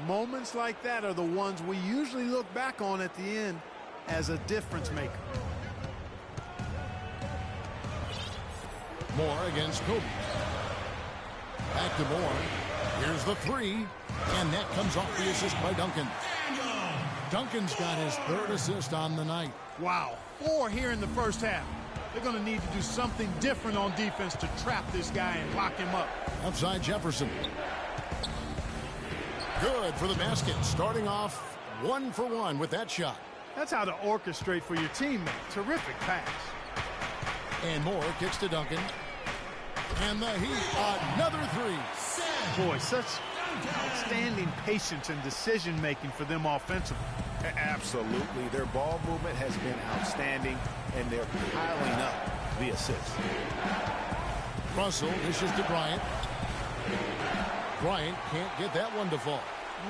Moments like that are the ones we usually look back on at the end as a difference maker. Moore against Kobe. Back to Moore. Here's the three. And that comes off the assist by Duncan. Duncan's got his third assist on the night. Wow, 4 here in the first half. They're going to need to do something different on defense to trap this guy and lock him up. Outside Jefferson. Good for the basket. Starting off 1 for 1 with that shot. That's how to orchestrate for your teammate. Terrific pass. And Moore kicks to Duncan. And the Heat, another three. Boy, such outstanding patience and decision-making for them offensively. Absolutely. Their ball movement has been outstanding, and they're piling up the assists. Russell dishes to Bryant. Bryant can't get that one to fall.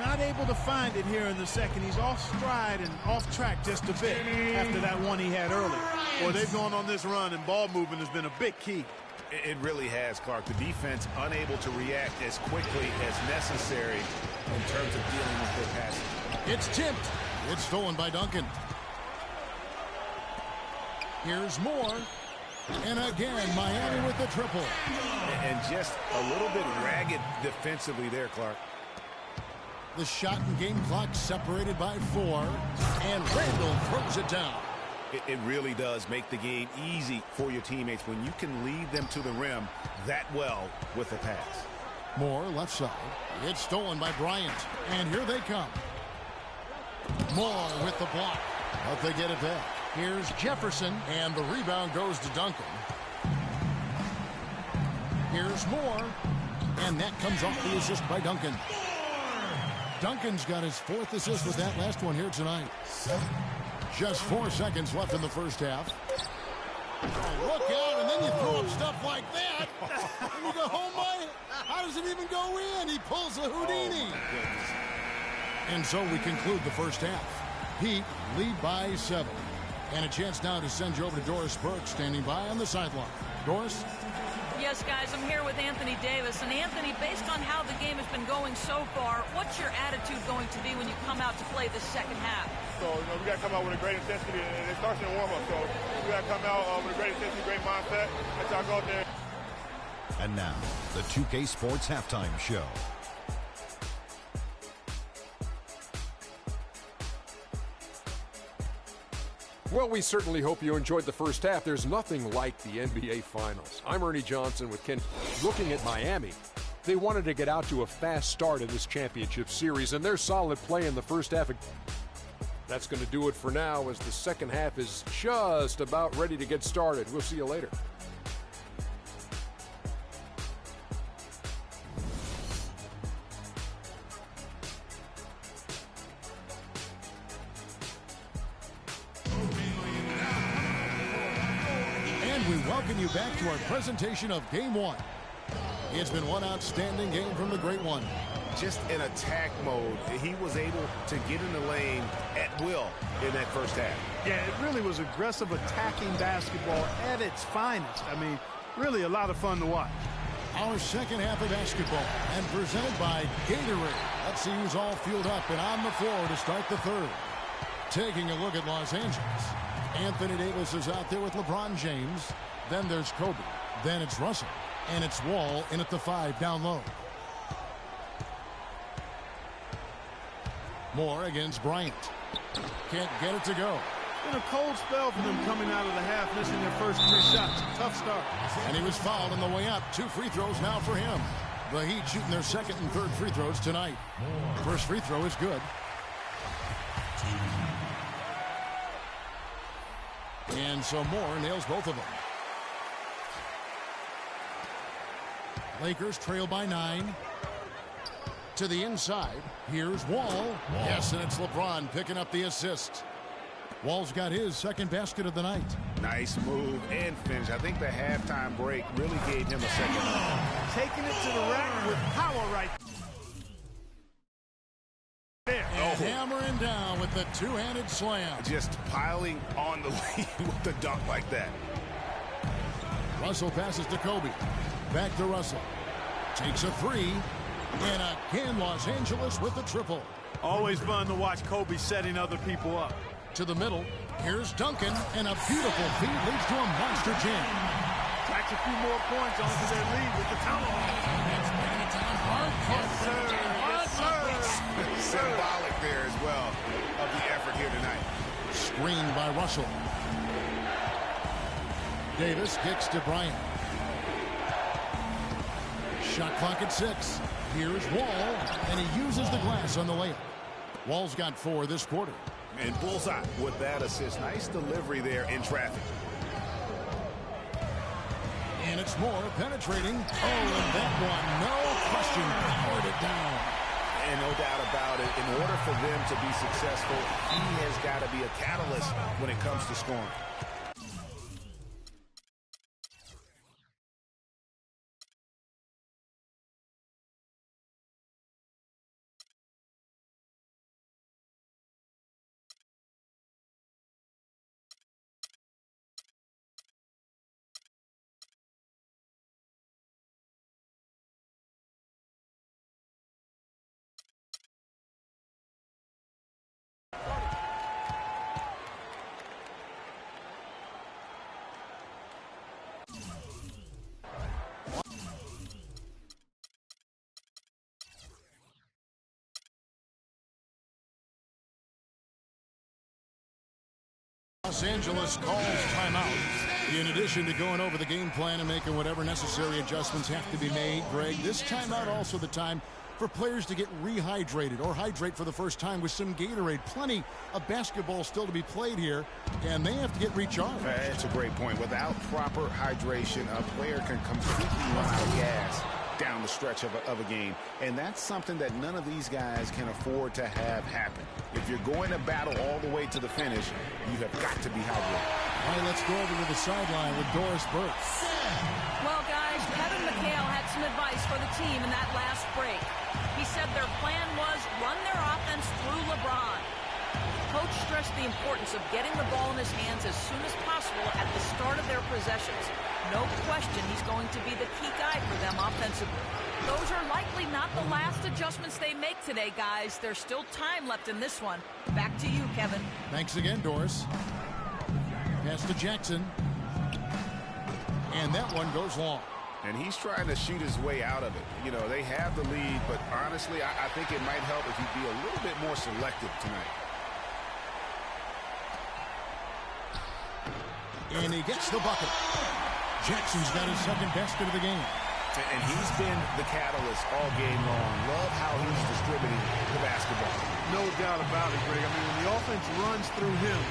Not able to find it here in the second. He's off stride and off track just a bit after that one he had earlier. Boy, they've gone on this run, and ball movement has been a big key. It really has, Clark. The defense unable to react as quickly as necessary in terms of dealing with their passing. It's tipped. It's stolen by Duncan. Here's Moore. And again, Miami with the triple. And just a little bit ragged defensively there, Clark. The shot and game clock separated by 4. And Randall throws it down. It really does make the game easy for your teammates when you can lead them to the rim that well with a pass. Moore left side. It's stolen by Bryant. And here they come. Moore with the block. But they get it back. Here's Jefferson. And the rebound goes to Duncan. Here's Moore. And that comes off the assist by Duncan. Duncan's got his 4th assist with that last one here tonight. Just 4 seconds left in the first half. Oh, look out, and then you throw up stuff like that. And you go, oh my, how does it even go in? He pulls a Houdini. And so we conclude the first half. Heat lead by 7. And a chance now to send you over to Doris Burke, standing by on the sideline. Doris? Yes, guys, I'm here with Anthony Davis. And Anthony, based on how the game has been going so far, what's your attitude going to be when you come out to play the second half? So, we got to come out with a great intensity, and it starts in the warm-up. So, we got to come out with a great intensity, great mindset. Let's all go out there. And now, the 2K Sports Halftime Show. Well, we certainly hope you enjoyed the first half. There's nothing like the NBA Finals. I'm Ernie Johnson with Ken. Looking at Miami, they wanted to get out to a fast start in this championship series, and their solid play in the first half. That's going to do it for now, as the second half is just about ready to get started. We'll see you later. We welcome you back to our presentation of Game 1. It's been one outstanding game from the Great One. Just in attack mode, he was able to get in the lane at will in that first half. Yeah, it really was aggressive attacking basketball at its finest. I mean, really a lot of fun to watch. Our second half of basketball, and presented by Gatorade. Let's see who's all fueled up and on the floor to start the third. Taking a look at Los Angeles. Anthony Davis is out there with LeBron James. Then there's Kobe. Then it's Russell. And it's Wall in at the 5 down low. Moore against Bryant. Can't get it to go. Been a cold spell for them coming out of the half, missing their first 3 shots. Tough start. And he was fouled on the way up. 2 free throws now for him. The Heat shooting their second and third free throws tonight. First free throw is good. And so Moore nails both of them. Lakers trail by 9. To the inside. Here's Wall. Yes, and it's LeBron picking up the assist. Wall's got his second basket of the night. Nice move and finish. I think the halftime break really gave him a second. Taking it to the rack with power right there. And hammering down with the two-handed slam. Just piling on the lead with the dunk like that. Russell passes to Kobe. Back to Russell. Takes a 3. And again, Los Angeles with the triple. Always fun to watch Kobe setting other people up. To the middle. Here's Duncan, and a beautiful feed leads to a monster jam. Tracks a few more points onto their lead with the tomahawk. That's bringing it down hardcore. Yes, sir. Yes, sir. Symbolic there as well of the effort here tonight. Screened by Russell. Davis kicks to Bryant. Shot clock at 6. Here's Wall, and he uses the glass on the layup. Wall's got 4 this quarter. And bullseye with that assist. Nice delivery there in traffic. And it's Moore penetrating. Oh, and that one, no question, powered it down. And no doubt about it, in order for them to be successful, he has got to be a catalyst when it comes to scoring. Los Angeles calls timeout. In addition to going over the game plan and making whatever necessary adjustments have to be made, Greg, this timeout also the time for players to get rehydrated or hydrate for the first time with some Gatorade. Plenty of basketball still to be played here, and they have to get recharged. That's a great point. Without proper hydration, a player can completely run out of gas down the stretch of a game. And that's something that none of these guys can afford to have happen. If you're going to battle all the way to the finish, you have got to be hydrated. All right, let's go over to the sideline with Doris Burke. Well, guys, Kevin McHale had some advice for the team in that last break. He said their plan was run their offense through LeBron. Coach stressed the importance of getting the ball in his hands as soon as possible at the start of their possessions. No question he's going to be the key guy for them offensively. Those are likely not the last adjustments they make today, guys. There's still time left in this one. Back to you, Kevin. Thanks again, Doris. Pass to Jackson. And that one goes long. And he's trying to shoot his way out of it. You know, they have the lead, but honestly, I think it might help if he'd be a little bit more selective tonight. And he gets the bucket. Jackson's got his second basket of the game. And he's been the catalyst all game long. Love how he's distributing the basketball. No doubt about it, Greg. I mean, when the offense runs through him,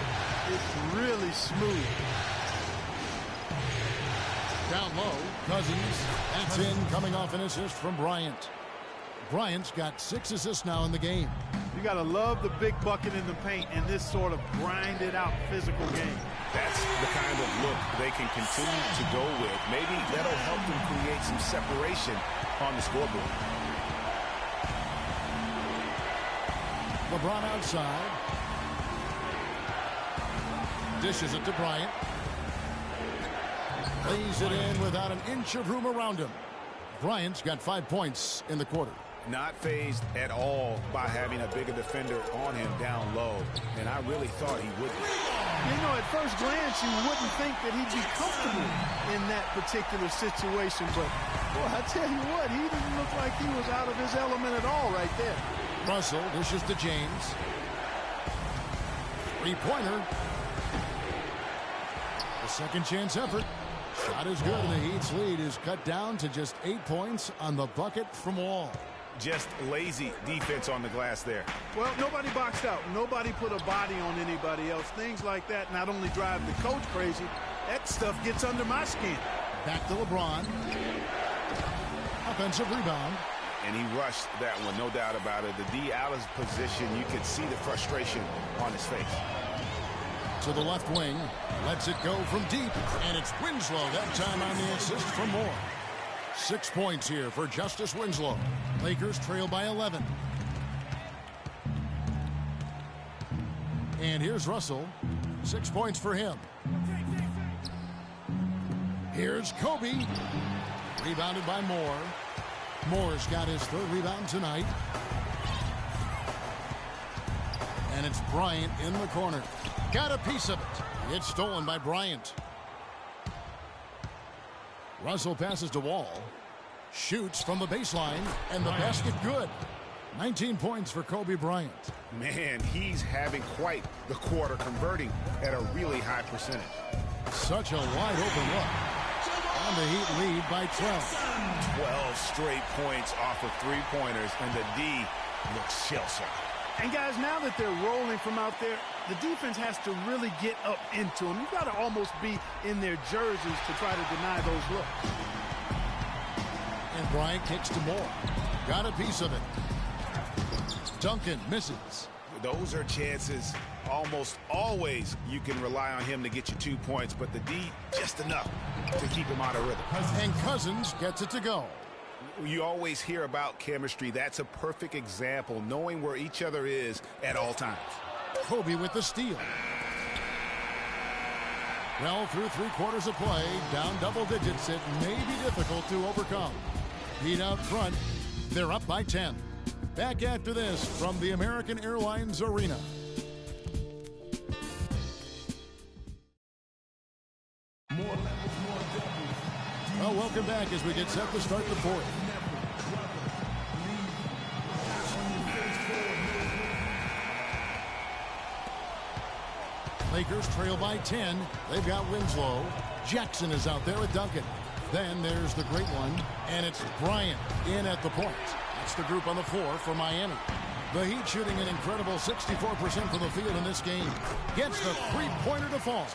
it's really smooth. Down low, Cousins. That's in, coming off an assist from Bryant. Bryant's got 6 assists now in the game. You got to love the big bucket in the paint in this sort of grinded-out physical game. That's the kind of look they can continue to go with. Maybe that'll help them create some separation on the scoreboard. LeBron outside. Dishes it to Bryant. Lays it in without an inch of room around him. Bryant's got 5 points in the quarter. Not fazed at all by having a bigger defender on him down low. And I really thought he would be. You know, at first glance, you wouldn't think that he'd be comfortable in that particular situation. But, boy, I tell you what, he didn't look like he was out of his element at all right there. Russell dishes to James. Three-pointer. The second chance effort. Shot is good, and the Heat's lead is cut down to just 8 points on the bucket from Wall. Just lazy defense on the glass there. Well, nobody boxed out. Nobody put a body on anybody else. Things like that not only drive the coach crazy, that stuff gets under my skin. Back to LeBron. Offensive rebound. And he rushed that one, no doubt about it. The D out of position, you could see the frustration on his face. To the left wing. Lets it go from deep. And it's Winslow that time on the assist from Moore. 6 points here for Justice Winslow. Lakers trail by 11. And here's Russell. 6 points for him. Here's Kobe. Rebounded by Moore. Moore's got his third rebound tonight. And it's Bryant in the corner. Got a piece of it. It's stolen by Bryant. Russell passes to Wall. Shoots from the baseline. And the basket good. 19 points for Kobe Bryant. Man, he's having quite the quarter, converting at a really high percentage. Such a wide open look. And the Heat lead by 12. 12 straight points off of three-pointers, and the D looks shell-shocked. And guys, now that they're rolling from out there, the defense has to really get up into them. You've got to almost be in their jerseys to try to deny those looks. And Bryant kicks to Moore. Got a piece of it. Duncan misses. Those are chances almost always you can rely on him to get you 2 points, but the D just enough to keep him out of rhythm. And Cousins gets it to go. You always hear about chemistry. That's a perfect example, knowing where each other is at all times. Kobe with the steal. Well, through 3 quarters of play, down double digits, it may be difficult to overcome. Heat out front, they're up by 10. Back after this from the American Airlines Arena. Well, welcome back as we get set to start the fourth. Lakers trail by 10. They've got Winslow. Jackson is out there with Duncan. Then there's the great one, and it's Bryant in at the point. That's the group on the floor for Miami. The Heat shooting an incredible 64% from the field in this game. Gets the three-pointer to fall.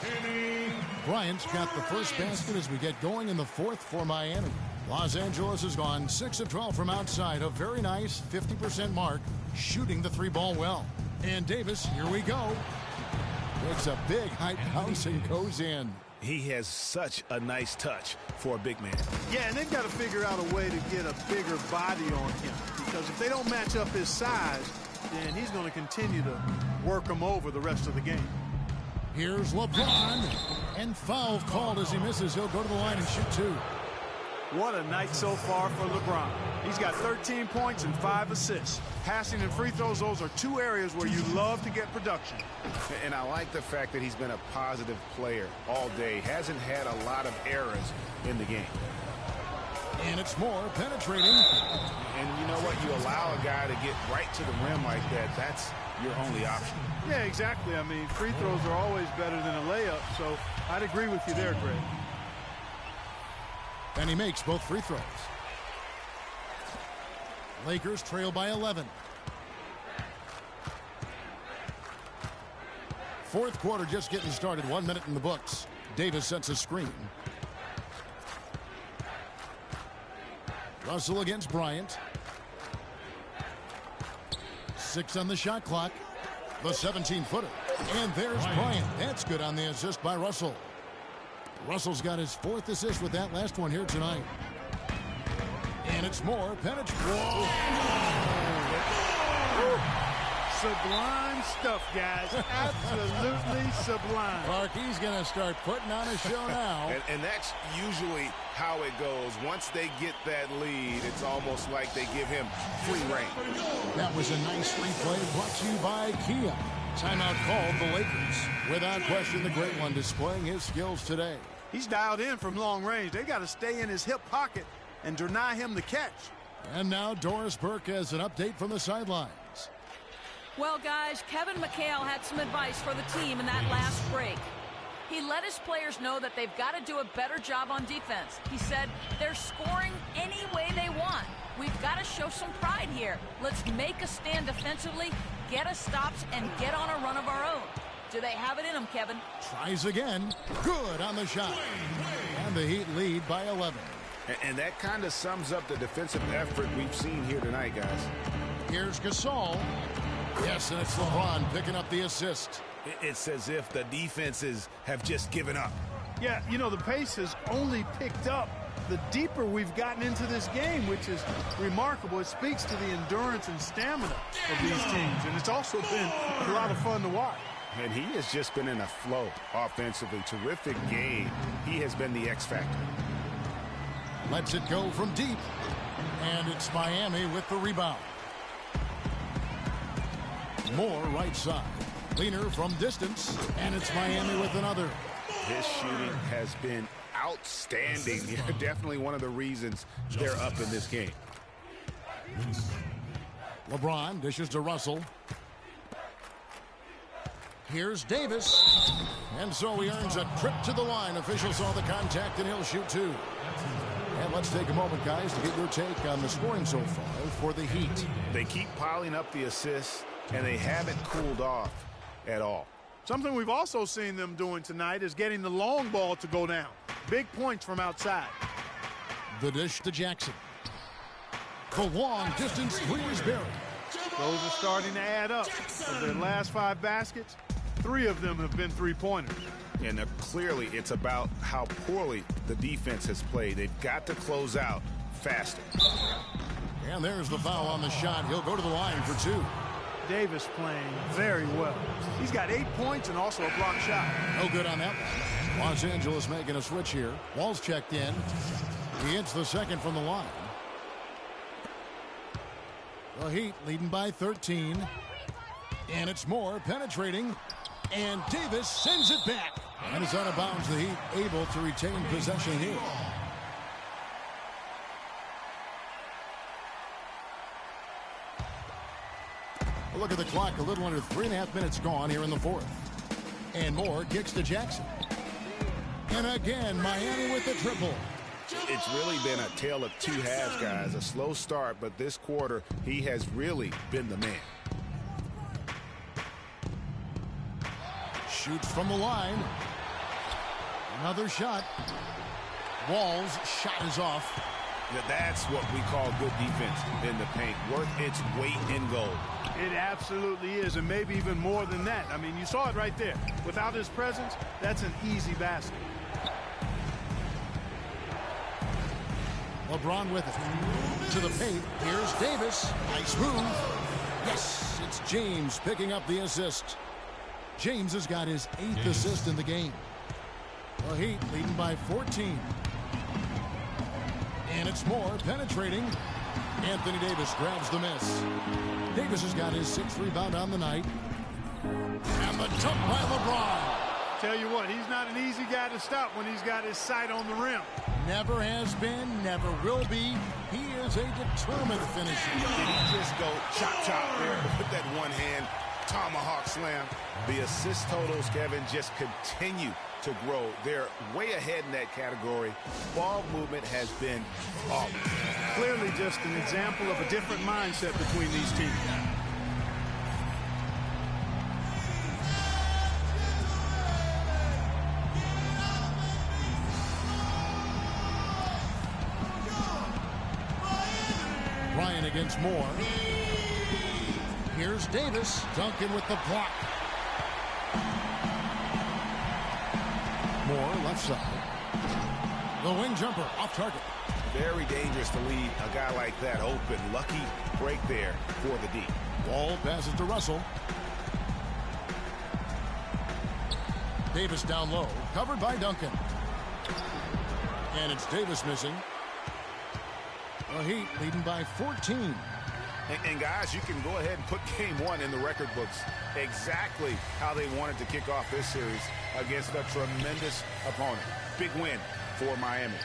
Bryant's got the first basket as we get going in the fourth for Miami. Los Angeles has gone 6 of 12 from outside. A very nice 50% mark, shooting the 3-ball well. And Davis, here we go. Makes a big high bounce and goes in. He has such a nice touch for a big man. Yeah, and they've got to figure out a way to get a bigger body on him, because if they don't match up his size, then he's going to continue to work him over the rest of the game. Here's LeBron, and foul called as he misses. He'll go to the line and shoot 2. What a night so far for LeBron. He's got 13 points and 5 assists. Passing and free throws, those are 2 areas where you love to get production. And I like the fact that he's been a positive player all day. Hasn't had a lot of errors in the game. And it's Moore penetrating. And you know what? You allow a guy to get right to the rim like that. That's your only option. Yeah, exactly. I mean, free throws are always better than a layup, so I'd agree with you there, Greg. And he makes both free throws. Lakers trail by 11. Fourth quarter just getting started. 1 minute in the books. Davis sets a screen. Russell against Bryant. 6 on the shot clock. The 17-footer. And there's Bryant. That's good on the assist by Russell. Russell's got his 4th assist with that last one here tonight. And it's Moore penetrating. Sublime stuff, guys. Absolutely sublime. Clark, he's going to start putting on a show now. And that's usually how it goes. Once they get that lead, it's almost like they give him free reign. That was a nice replay brought to you by Kia. Timeout called the Lakers. Without question, the great one displaying his skills today. He's dialed in from long range. They got to stay in his hip pocket and deny him the catch. And now Doris Burke has an update from the sidelines. Well, guys, Kevin McHale had some advice for the team in that last break. He let his players know that they've got to do a better job on defense. He said, they're scoring any way they want. We've got to show some pride here. Let's make a stand defensively, get us stops, and get on a run of our own. Do they have it in them, Kevin? Tries again. Good on the shot. And the Heat lead by 11. And that kind of sums up the defensive effort we've seen here tonight, guys. Here's Gasol. Yes, and it's LeBron picking up the assist. It's as if the defenses have just given up. Yeah, you know, the pace has only picked up the deeper we've gotten into this game, which is remarkable. It speaks to the endurance and stamina of these teams, and it's also been a lot of fun to watch. And he has just been in a flow offensively. Terrific game. He has been the X factor. Lets it go from deep. And it's Miami with the rebound. Moore right side. Leaner from distance. And it's Miami with another. His shooting has been outstanding. Definitely one of the reasons they're up in this game. LeBron dishes to Russell. Here's Davis. And so he earns a trip to the line. Officials saw the contact, and he'll shoot two. And let's take a moment, guys, to get your take on the scoring so far for the Heat. They keep piling up the assists, and they haven't cooled off at all. Something we've also seen them doing tonight is getting the long ball to go down. Big points from outside. The dish to Jackson. The long distance three is buried. Those are starting to add up. Of their last 5 baskets, 3 of them have been three-pointers. And clearly it's about how poorly the defense has played. They've got to close out faster. And there's the foul on the shot. He'll go to the line for 2. Davis playing very well. He's got 8 points and also a blocked shot. No good on that one. Los Angeles making a switch here. Wall's checked in. He hits the second from the line. The Heat leading by 13. And it's Moore penetrating. And Davis sends it back. And it's out of bounds. The Heat able to retain possession here. Look at the clock. A little under 3.5 minutes gone here in the fourth. And Moore kicks to Jackson. And again, Miami with the triple. It's really been a tale of 2 halves, guys. A slow start, but this quarter, he has really been the man. Shoots from the line. Another shot. Wall's shot is off. That's what we call good defense in the paint. Worth its weight in gold. It absolutely is, and maybe even more than that. I mean, you saw it right there. Without his presence, that's an easy basket. LeBron with it. To the paint. Here's Davis. Nice move. Yes, it's James picking up the assist. James has got his 8th assist in the game. The Heat leading by 14. And it's Moore penetrating. Anthony Davis grabs the miss. Davis has got his 6th rebound on the night. And the dunk by LeBron. Tell you what, he's not an easy guy to stop when he's got his sight on the rim. Never has been, never will be. He is a determined finisher. Did he just go chop there with that one hand tomahawk slam? The assist totals, Kevin, just continue to grow. They're way ahead in that category. Ball movement has been off. Clearly just an example of a different mindset between these teams. Ryan against Moore. Here's Davis. Duncan with the block. Moore left side. The wing jumper off target. Very dangerous to leave a guy like that open. Lucky break there for the D. Wall passes to Russell. Davis down low. Covered by Duncan. And it's Davis missing. The Heat leading by 14. And guys, you can go ahead and put game 1 in the record books. Exactly how they wanted to kick off this series against a tremendous opponent. Big win for Miami.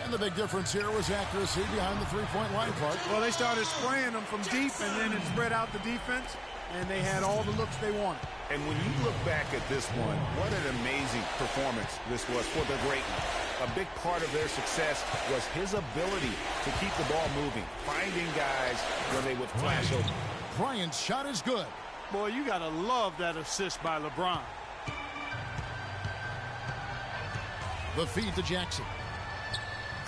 And the big difference here was accuracy behind the three-point line, Clark. Well, they started spraying them from deep, and then it spread out the defense, and they had all the looks they wanted. And when you look back at this one, what an amazing performance this was for the great one. A big part of their success was his ability to keep the ball moving, finding guys when they would flash open. Bryant's shot is good. Boy, you got to love that assist by LeBron. The feed to Jackson.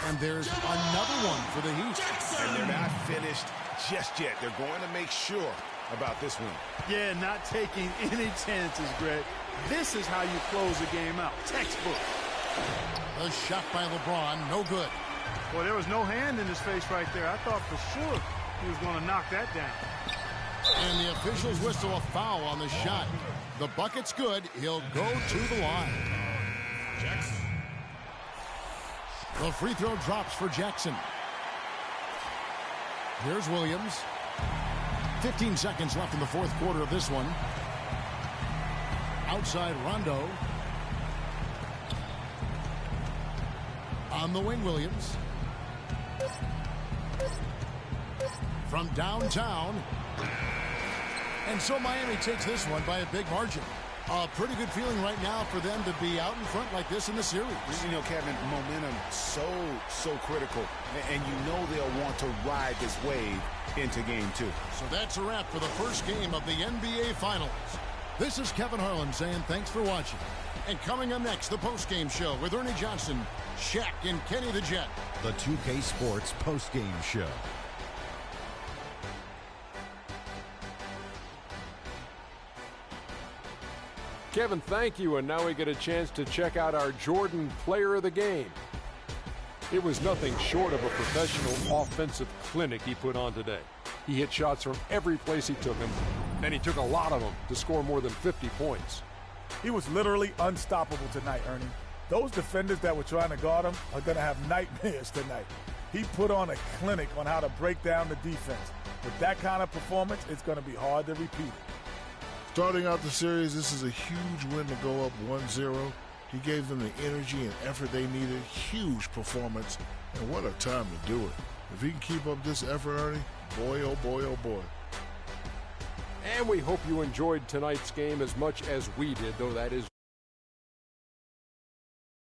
And there's another one for the Heat. And they're not finished just yet. They're going to make sure about this one. Yeah, not taking any chances, Greg. This is how you close a game out. Textbook. A shot by LeBron, no good. Well, there was no hand in his face right there. I thought for sure he was going to knock that down. And the officials whistle a foul on the shot. The bucket's good. He'll go to the line. Jackson. The free throw drops for Jackson. Here's Williams. 15 seconds left in the fourth quarter of this one. Outside Rondo. On the wing, Williams. From downtown. And so Miami takes this one by a big margin. A pretty good feeling right now for them to be out in front like this in the series. You know, Kevin, momentum so critical. And you know they'll want to ride this wave into game 2. So that's a wrap for the first game of the NBA Finals. This is Kevin Harlan saying thanks for watching. And coming up next, the postgame show with Ernie Johnson, Shaq, and Kenny the Jet. The 2K Sports postgame show. Kevin, thank you, and now we get a chance to check out our Jordan Player of the Game. It was nothing short of a professional offensive clinic he put on today. He hit shots from every place he took them, and he took a lot of them to score more than 50 points. He was literally unstoppable tonight, Ernie. Those defenders that were trying to guard him are going to have nightmares tonight. He put on a clinic on how to break down the defense. With that kind of performance, it's going to be hard to repeat it. Starting out the series, this is a huge win to go up 1-0. He gave them the energy and effort they needed. Huge performance, and what a time to do it. If he can keep up this effort, Ernie, boy, oh boy, oh boy. And we hope you enjoyed tonight's game as much as we did, though that is